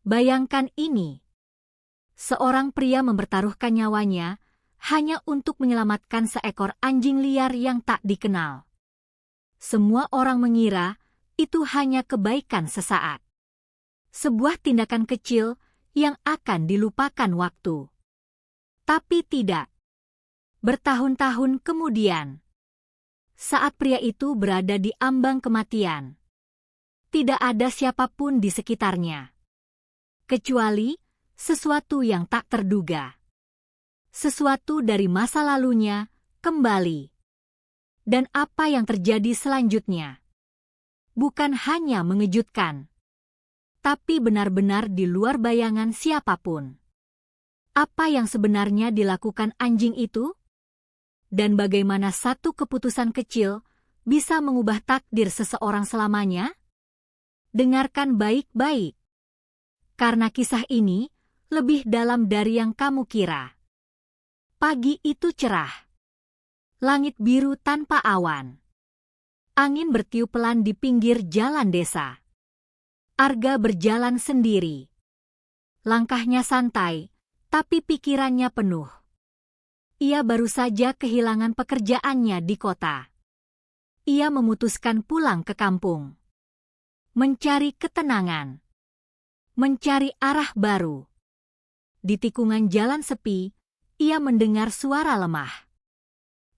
Bayangkan ini. Seorang pria mempertaruhkan nyawanya hanya untuk menyelamatkan seekor anjing liar yang tak dikenal. Semua orang mengira itu hanya kebaikan sesaat. Sebuah tindakan kecil yang akan dilupakan waktu. Tapi tidak. Bertahun-tahun kemudian, saat pria itu berada di ambang kematian, tidak ada siapapun di sekitarnya, kecuali sesuatu yang tak terduga. Sesuatu dari masa lalunya kembali. Dan apa yang terjadi selanjutnya bukan hanya mengejutkan, tapi benar-benar di luar bayangan siapapun. Apa yang sebenarnya dilakukan anjing itu? Dan bagaimana satu keputusan kecil bisa mengubah takdir seseorang selamanya? Dengarkan baik-baik. Karena kisah ini lebih dalam dari yang kamu kira. Pagi itu cerah. Langit biru tanpa awan. Angin bertiup pelan di pinggir jalan desa. Arga berjalan sendiri. Langkahnya santai, tapi pikirannya penuh. Ia baru saja kehilangan pekerjaannya di kota. Ia memutuskan pulang ke kampung. Mencari ketenangan. Mencari arah baru. Di tikungan jalan sepi, ia mendengar suara lemah.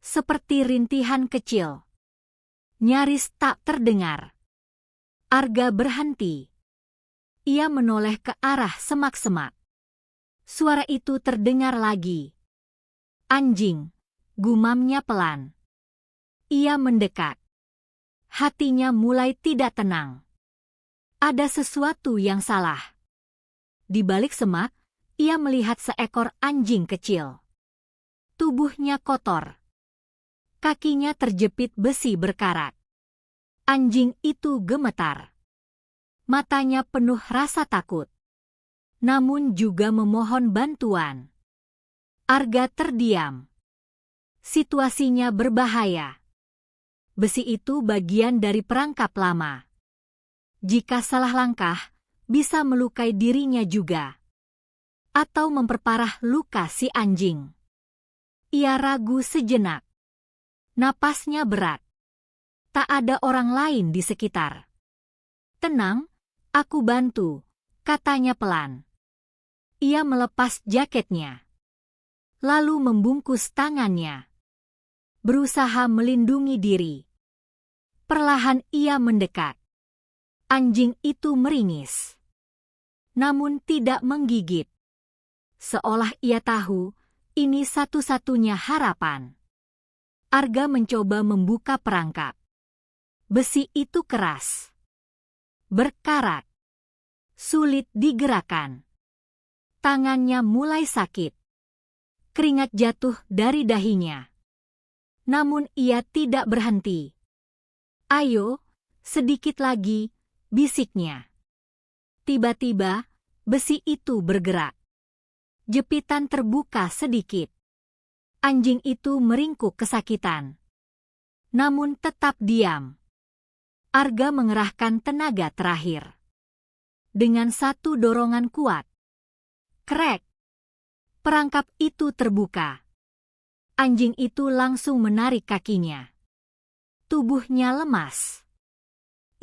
Seperti rintihan kecil. Nyaris tak terdengar. Arga berhenti. Ia menoleh ke arah semak-semak. Suara itu terdengar lagi. Anjing, gumamnya pelan. Ia mendekat. Hatinya mulai tidak tenang. Ada sesuatu yang salah. Di balik semak, ia melihat seekor anjing kecil. Tubuhnya kotor. Kakinya terjepit besi berkarat. Anjing itu gemetar. Matanya penuh rasa takut. Namun juga memohon bantuan. Arga terdiam. Situasinya berbahaya. Besi itu bagian dari perangkap lama. Jika salah langkah, bisa melukai dirinya juga. Atau memperparah luka si anjing. Ia ragu sejenak. Napasnya berat. Tak ada orang lain di sekitar. Tenang, aku bantu, katanya pelan. Ia melepas jaketnya. Lalu membungkus tangannya. Berusaha melindungi diri. Perlahan ia mendekat. Anjing itu meringis. Namun tidak menggigit. Seolah ia tahu, ini satu-satunya harapan. Arga mencoba membuka perangkap. Besi itu keras. Berkarat. Sulit digerakkan. Tangannya mulai sakit. Keringat jatuh dari dahinya. Namun ia tidak berhenti. Ayo, sedikit lagi, bisiknya. Tiba-tiba, besi itu bergerak. Jepitan terbuka sedikit. Anjing itu meringkuk kesakitan. Namun tetap diam. Arga mengerahkan tenaga terakhir. Dengan satu dorongan kuat. Krek. Perangkap itu terbuka. Anjing itu langsung menarik kakinya. Tubuhnya lemas.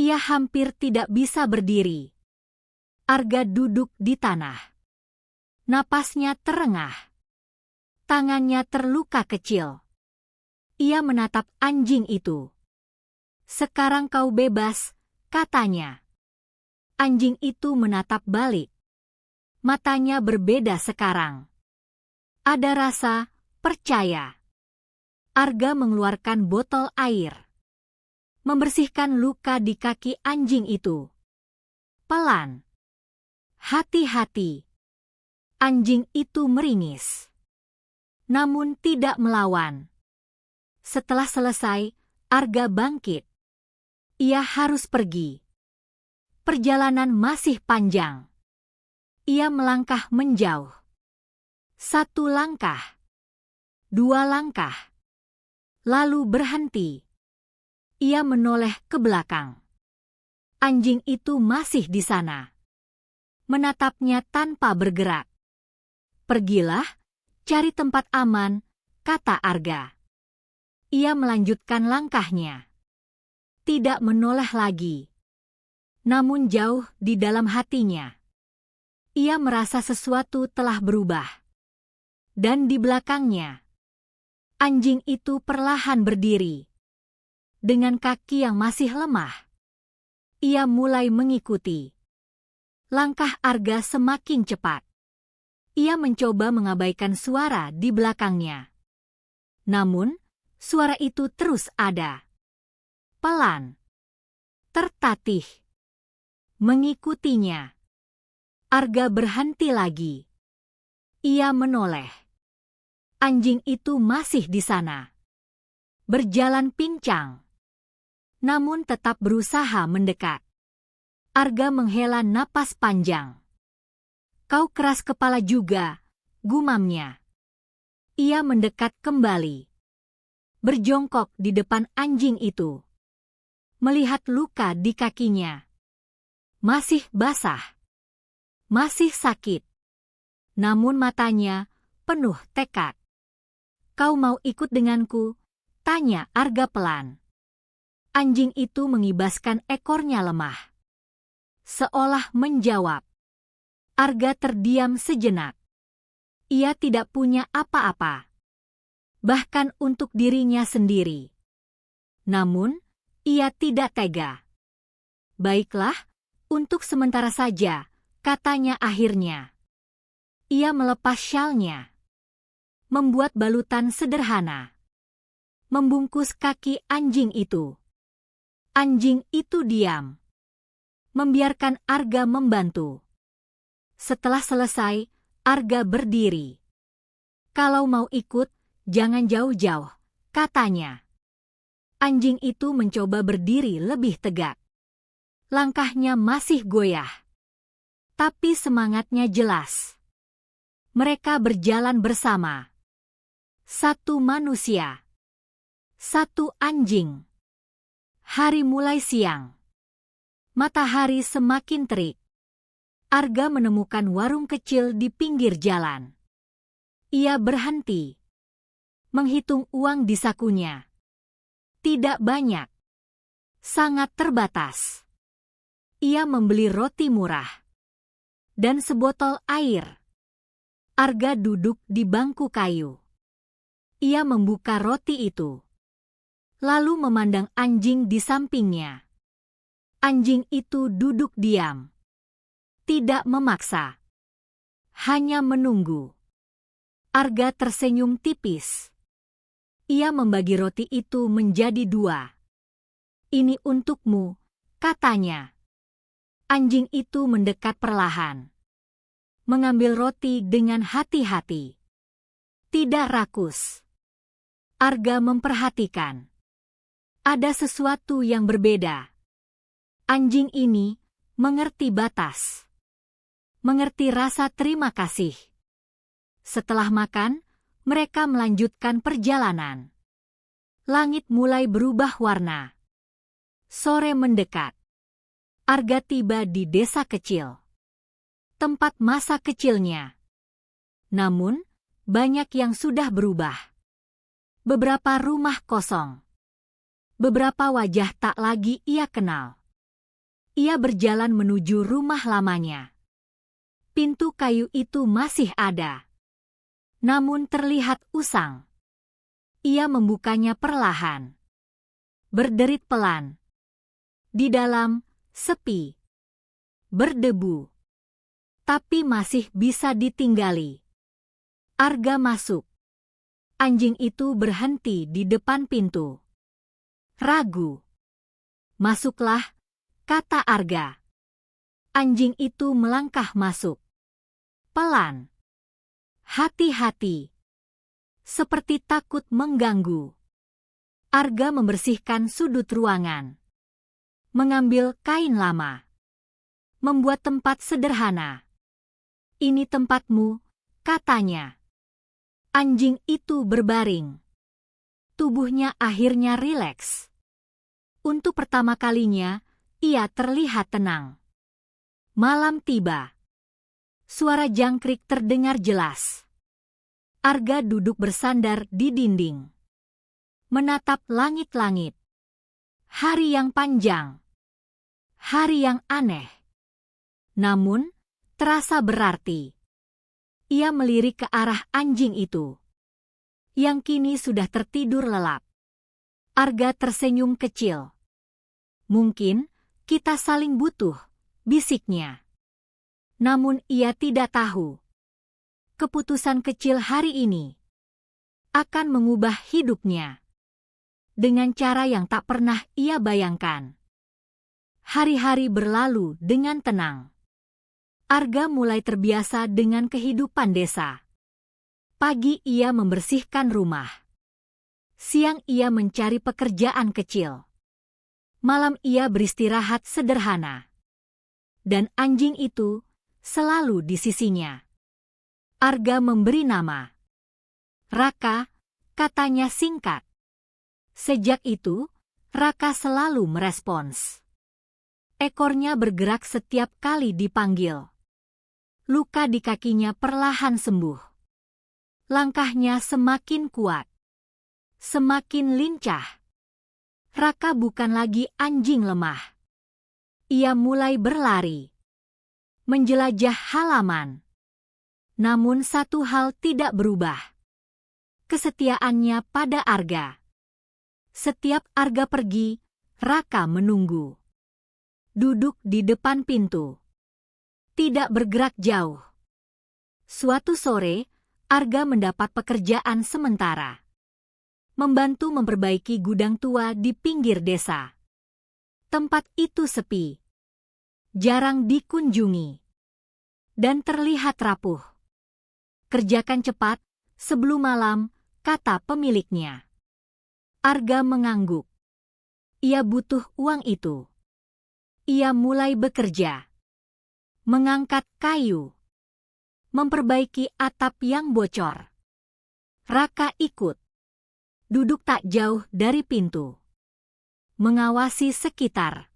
Ia hampir tidak bisa berdiri. Arga duduk di tanah. Napasnya terengah. Tangannya terluka kecil. Ia menatap anjing itu. Sekarang kau bebas, katanya. Anjing itu menatap balik. Matanya berbeda sekarang. Ada rasa percaya. Arga mengeluarkan botol air. Membersihkan luka di kaki anjing itu. Pelan. Hati-hati. Anjing itu meringis. Namun tidak melawan. Setelah selesai, Arga bangkit. Ia harus pergi. Perjalanan masih panjang. Ia melangkah menjauh. 1 langkah. 2 langkah. Lalu berhenti. Ia menoleh ke belakang. Anjing itu masih di sana. menatapnya tanpa bergerak. "Pergilah, cari tempat aman," kata Arga. Ia melanjutkan langkahnya. Tidak menoleh lagi. Namun jauh di dalam hatinya, ia merasa sesuatu telah berubah. Dan di belakangnya, anjing itu perlahan berdiri. Dengan kaki yang masih lemah, ia mulai mengikuti. Langkah Arga semakin cepat. Ia mencoba mengabaikan suara di belakangnya. Namun, suara itu terus ada. Pelan. Tertatih. Mengikutinya. Arga berhenti lagi. Ia menoleh. Anjing itu masih di sana. Berjalan pincang. Namun tetap berusaha mendekat. Arga menghela napas panjang. "Kau keras kepala juga," gumamnya. Ia mendekat kembali. Berjongkok di depan anjing itu. Melihat luka di kakinya. Masih basah. Masih sakit. Namun matanya penuh tekad. "Kau mau ikut denganku?" tanya Arga pelan. Anjing itu mengibaskan ekornya lemah. Seolah menjawab. Arga terdiam sejenak. Ia tidak punya apa-apa. Bahkan untuk dirinya sendiri. Namun, ia tidak tega. "Baiklah, untuk sementara saja," katanya akhirnya. Ia melepas syalnya. Membuat balutan sederhana. Membungkus kaki anjing itu. Anjing itu diam. Membiarkan Arga membantu. Setelah selesai, Arga berdiri. "Kalau mau ikut, jangan jauh-jauh," katanya. Anjing itu mencoba berdiri lebih tegak. Langkahnya masih goyah. Tapi semangatnya jelas. Mereka berjalan bersama. Satu manusia. Satu anjing. Hari mulai siang. Matahari semakin terik. Arga menemukan warung kecil di pinggir jalan. Ia berhenti. Menghitung uang di sakunya. Tidak banyak. Sangat terbatas. Ia membeli roti murah. Dan sebotol air. Arga duduk di bangku kayu. Ia membuka roti itu. Lalu memandang anjing di sampingnya. Anjing itu duduk diam. Tidak memaksa. Hanya menunggu. Arga tersenyum tipis. Ia membagi roti itu menjadi 2. "Ini untukmu," katanya. Anjing itu mendekat perlahan. Mengambil roti dengan hati-hati. Tidak rakus. Arga memperhatikan. Ada sesuatu yang berbeda. Anjing ini mengerti batas. Mengerti rasa terima kasih. Setelah makan, mereka melanjutkan perjalanan. Langit mulai berubah warna. Sore mendekat. Arga tiba di desa kecil. Tempat masa kecilnya. Namun, banyak yang sudah berubah. Beberapa rumah kosong. Beberapa wajah tak lagi ia kenal. Ia berjalan menuju rumah lamanya. Pintu kayu itu masih ada. Namun terlihat usang. Ia membukanya perlahan. Berderit pelan. Di dalam, sepi. Berdebu. Tapi masih bisa ditinggali. Arga masuk. Anjing itu berhenti di depan pintu. Ragu. "Masuklah," kata Arga. Anjing itu melangkah masuk. Pelan. Hati-hati. Seperti takut mengganggu. Arga membersihkan sudut ruangan. Mengambil kain lama. Membuat tempat sederhana. "Ini tempatmu," katanya. Anjing itu berbaring. Tubuhnya akhirnya rileks. Untuk pertama kalinya, ia terlihat tenang. Malam tiba. Suara jangkrik terdengar jelas. Arga duduk bersandar di dinding, menatap langit-langit. Hari yang panjang. Hari yang aneh. Namun, terasa berarti. Ia melirik ke arah anjing itu, yang kini sudah tertidur lelap. Arga tersenyum kecil. Mungkin kita saling butuh, bisiknya. Namun ia tidak tahu. Keputusan kecil hari ini akan mengubah hidupnya dengan cara yang tak pernah ia bayangkan. Hari-hari berlalu dengan tenang. Arga mulai terbiasa dengan kehidupan desa. Pagi ia membersihkan rumah. Siang ia mencari pekerjaan kecil. Malam ia beristirahat sederhana. Dan anjing itu selalu di sisinya. Arga memberi nama. Raka, katanya singkat. Sejak itu, Raka selalu merespons. Ekornya bergerak setiap kali dipanggil. Luka di kakinya perlahan sembuh. Langkahnya semakin kuat. Semakin lincah. Raka bukan lagi anjing lemah. Ia mulai berlari. Menjelajah halaman. Namun satu hal tidak berubah. Kesetiaannya pada Arga. Setiap Arga pergi, Raka menunggu. Duduk di depan pintu. Tidak bergerak jauh. Suatu sore, Arga mendapat pekerjaan sementara. Membantu memperbaiki gudang tua di pinggir desa. Tempat itu sepi. Jarang dikunjungi. Dan terlihat rapuh. Kerjakan cepat, sebelum malam, kata pemiliknya. Arga mengangguk. Ia butuh uang itu. Ia mulai bekerja. Mengangkat kayu. Memperbaiki atap yang bocor. Raka ikut. Duduk tak jauh dari pintu. Mengawasi sekitar.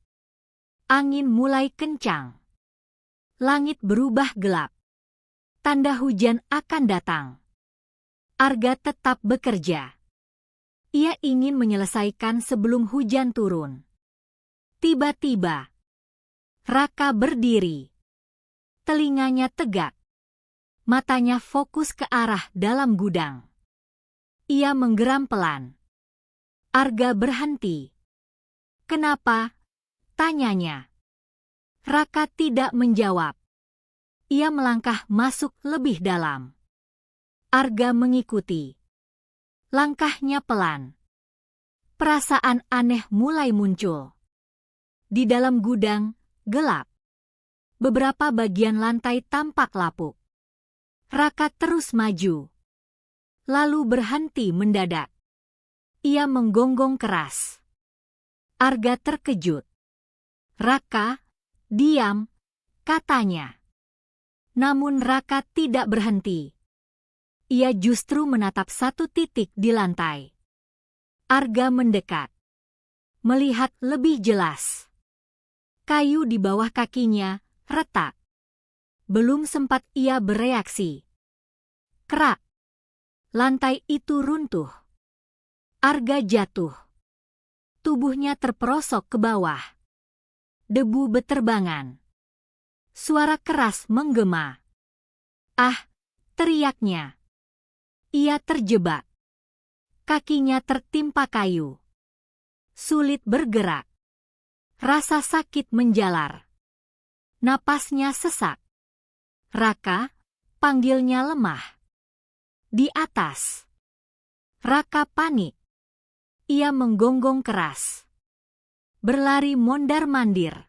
Angin mulai kencang. Langit berubah gelap. Tanda hujan akan datang. Arga tetap bekerja. Ia ingin menyelesaikan sebelum hujan turun. Tiba-tiba, Raka berdiri. Telinganya tegak. Matanya fokus ke arah dalam gudang. Ia menggeram pelan. Arga berhenti. Kenapa? Tanyanya. Raka tidak menjawab. Ia melangkah masuk lebih dalam. Arga mengikuti. Langkahnya pelan. Perasaan aneh mulai muncul. Di dalam gudang, gelap. Beberapa bagian lantai tampak lapuk. Raka terus maju. Lalu berhenti mendadak. Ia menggonggong keras. Arga terkejut. Raka, diam, katanya. Namun Raka tidak berhenti. Ia justru menatap satu titik di lantai. Arga mendekat. Melihat lebih jelas. Kayu di bawah kakinya retak. Belum sempat ia bereaksi. Krak. Lantai itu runtuh. Arga jatuh. Tubuhnya terperosok ke bawah. Debu beterbangan. Suara keras menggema. Ah, teriaknya. Ia terjebak. Kakinya tertimpa kayu. Sulit bergerak. Rasa sakit menjalar. Napasnya sesak. Raka, panggilnya lemah. Di atas. Raka panik. Ia menggonggong keras. Berlari mondar-mandir.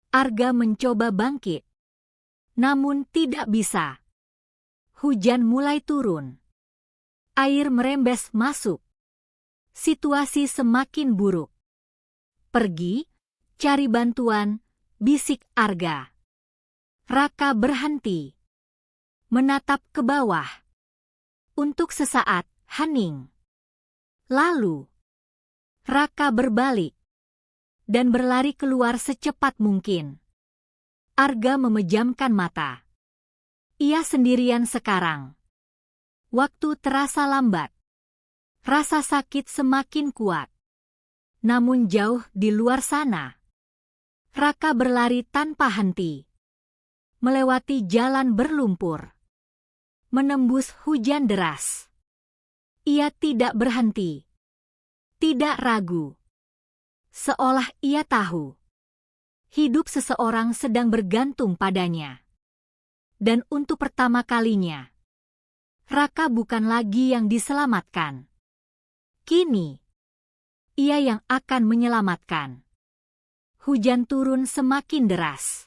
Arga mencoba bangkit. Namun tidak bisa. Hujan mulai turun. Air merembes masuk. Situasi semakin buruk. Pergi, cari bantuan, bisik Arga. Raka berhenti. Menatap ke bawah. Untuk sesaat, hening. Lalu, Raka berbalik. Dan berlari keluar secepat mungkin. Arga memejamkan mata. Ia sendirian sekarang. Waktu terasa lambat. Rasa sakit semakin kuat. Namun jauh di luar sana, Raka berlari tanpa henti. Melewati jalan berlumpur. Menembus hujan deras. Ia tidak berhenti. Tidak ragu. Seolah ia tahu. Hidup seseorang sedang bergantung padanya. Dan untuk pertama kalinya, Raka bukan lagi yang diselamatkan. Kini, ia yang akan menyelamatkan. Hujan turun semakin deras.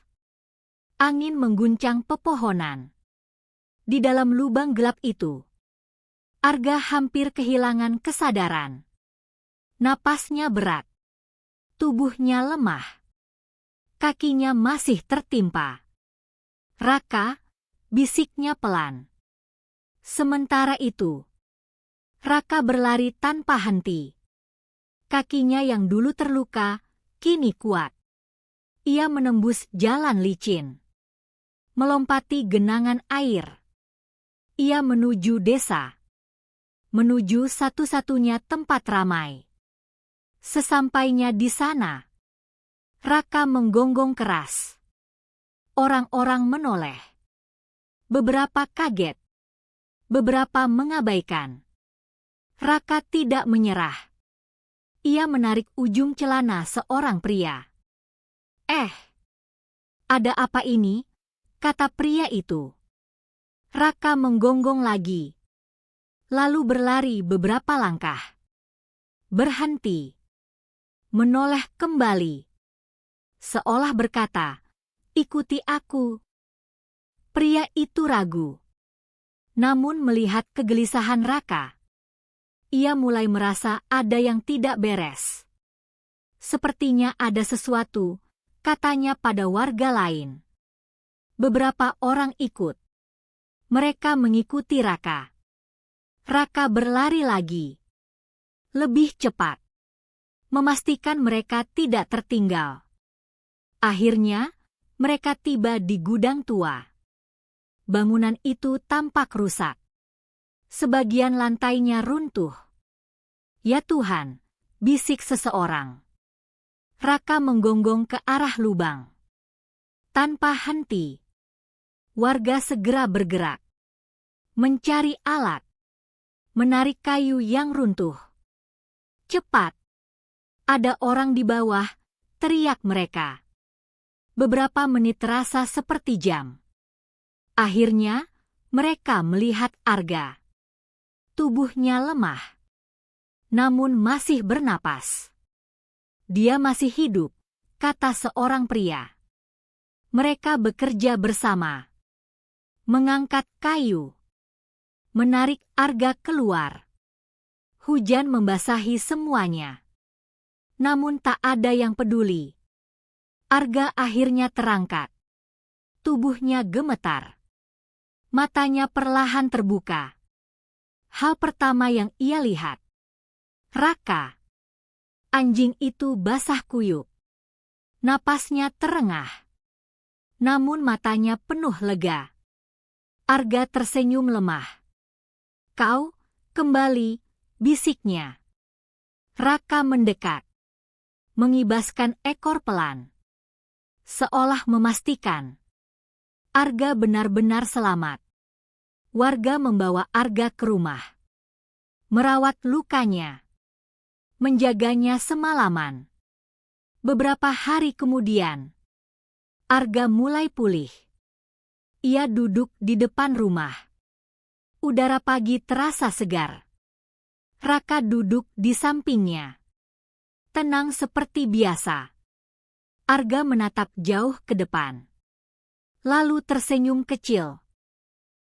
Angin mengguncang pepohonan. Di dalam lubang gelap itu, Arga hampir kehilangan kesadaran. Napasnya berat. Tubuhnya lemah. Kakinya masih tertimpa. Raka, bisiknya pelan. Sementara itu, Raka berlari tanpa henti. Kakinya yang dulu terluka, kini kuat. Ia menembus jalan licin. Melompati genangan air. Ia menuju desa. Menuju satu-satunya tempat ramai. Sesampainya di sana, Raka menggonggong keras. Orang-orang menoleh. Beberapa kaget. Beberapa mengabaikan. Raka tidak menyerah. Ia menarik ujung celana seorang pria. Ada apa ini?" kata pria itu. Raka menggonggong lagi. Lalu berlari beberapa langkah. Berhenti. Menoleh kembali. Seolah berkata, "Ikuti aku." Pria itu ragu. Namun melihat kegelisahan Raka, ia mulai merasa ada yang tidak beres. Sepertinya ada sesuatu, katanya pada warga lain. Beberapa orang ikut. Mereka mengikuti Raka. Raka berlari lagi. Lebih cepat. Memastikan mereka tidak tertinggal. Akhirnya, mereka tiba di gudang tua. Bangunan itu tampak rusak. Sebagian lantainya runtuh. "Ya Tuhan," bisik seseorang. Raka menggonggong ke arah lubang. Tanpa henti, warga segera bergerak. Mencari alat. Menarik kayu yang runtuh. "Cepat! Ada orang di bawah!" teriak mereka. Beberapa menit terasa seperti jam. Akhirnya, mereka melihat Arga. Tubuhnya lemah. Namun masih bernapas. "Dia masih hidup," kata seorang pria. Mereka bekerja bersama. Mengangkat kayu. Menarik Arga keluar. Hujan membasahi semuanya. Namun tak ada yang peduli. Arga akhirnya terangkat. Tubuhnya gemetar. Matanya perlahan terbuka. Hal pertama yang ia lihat, Raka. Anjing itu basah kuyup. Napasnya terengah. Namun matanya penuh lega. Arga tersenyum lemah. "Kau, kembali," bisiknya. Raka mendekat. Mengibaskan ekor pelan. Seolah memastikan Arga benar-benar selamat. Warga membawa Arga ke rumah. Merawat lukanya. Menjaganya semalaman. Beberapa hari kemudian, Arga mulai pulih. Ia duduk di depan rumah. Udara pagi terasa segar. Raka duduk di sampingnya. Tenang seperti biasa. Arga menatap jauh ke depan. Lalu tersenyum kecil.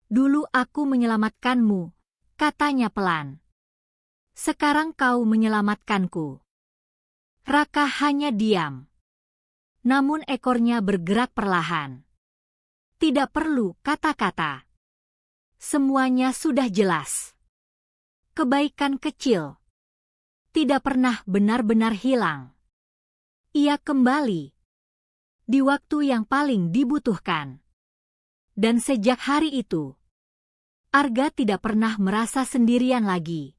"Dulu aku menyelamatkanmu," katanya pelan. "Sekarang kau menyelamatkanku." Raka hanya diam. Namun ekornya bergerak perlahan. Tidak perlu kata-kata. Semuanya sudah jelas. Kebaikan kecil. Tidak pernah benar-benar hilang. Ia kembali. Di waktu yang paling dibutuhkan. Dan sejak hari itu, Arga tidak pernah merasa sendirian lagi.